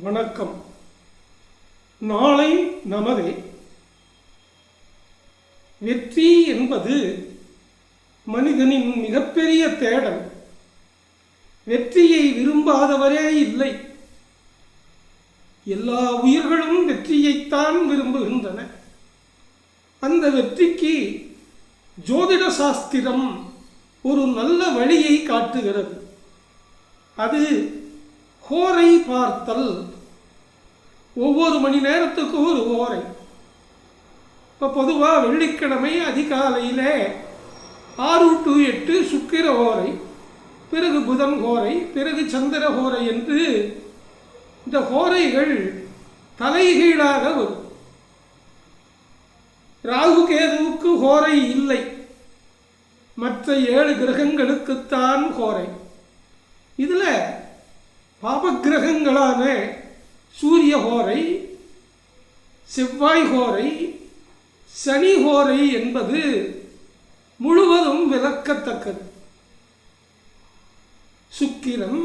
வணக்கம். நாளை நமதே. வெற்றி என்பது மனிதனின் மிகப்பெரிய தேடல். வெற்றியை விரும்பாதவரே இல்லை. எல்லா உயிர்களும் வெற்றியைத்தான் விரும்புகின்றன. அந்த வெற்றிக்கு ஜோதிட சாஸ்திரம் ஒரு நல்ல வழியை காட்டுகிறது. அது ஹோரை பார்த்தல். ஒவ்வொரு மணி நேரத்துக்கு ஒரு ஹோரை. இப்போ பொதுவாக வெள்ளிக்கிழமை அதிகாலையில் 6 to 8 சுக்கிர ஹோரை, பிறகு புதன் ஹோரை, பிறகு சந்திர ஹோரை என்று இந்த ஹோரைகள் தலைகீழாக வரும். ராகு கேதுவுக்கு ஹோரை இல்லை, மற்ற 7 கிரகங்களுக்குத்தான் ஹோரை. இதில் பாபகிரகங்களான சூரிய ஹோரை, செவ்வாய் ஹோரை, சனி ஹோரை என்பது முழுவதும் விளக்கத்தக்கது. சுக்கிரன்,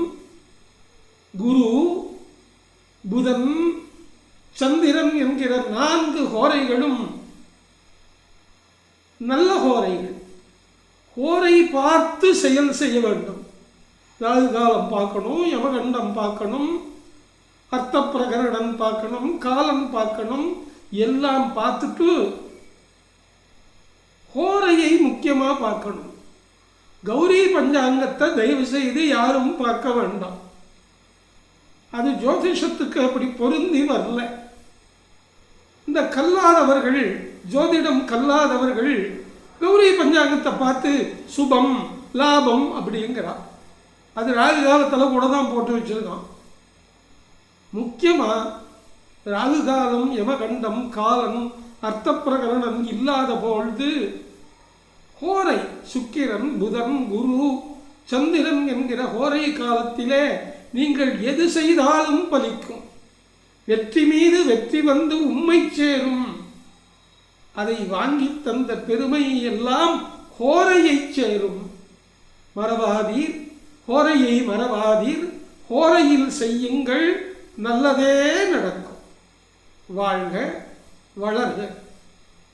குரு, புதன், சந்திரன் என்கிற 4 ஹோரைகளும் நல்ல ஹோரைகள். ஹோரை பார்த்து செயல் செய்ய வேண்டும். ராகு காலம் பார்க்கணும், யமகண்டம் பார்க்கணும், அர்த்த பிரகரணம் பார்க்கணும், காலம் பார்க்கணும். எல்லாம் பார்த்துட்டு ஹோரையை முக்கியமாக பார்க்கணும். கௌரி பஞ்சாங்கத்தை தயவு செய்து யாரும் பார்க்க வேண்டாம். அது ஜோதிஷத்துக்கு அப்படி பொருந்தி வரல. இந்த கல்லாதவர்கள், ஜோதிடம் கல்லாதவர்கள் கௌரி பஞ்சாங்கத்தை பார்த்து சுபம் லாபம் அப்படிங்கிறார். அது ராகு காலத்தில் கூட தான் போட்டு வச்சிருக்கான். முக்கியமாக ராகு காலம், யமகண்டம், காலம், அர்த்த பிரகரணம் இல்லாத பொழுது ஹோரை சுக்கிரன், புதன், குரு, சந்திரன் என்கிற ஹோரை காலத்திலே நீங்கள் எது செய்தாலும் பலிக்கும். வெற்றி மீது வெற்றி வந்து உம்மை சேரும். அதை வாங்கி தந்த பெருமை எல்லாம் ஹோரையை சேரும். மறவாதீர், ஹோரையை மறவாதீர். ஹோரையில் செய்யுங்கள், நல்லதே நடக்கும். வாழ்க வளர்க.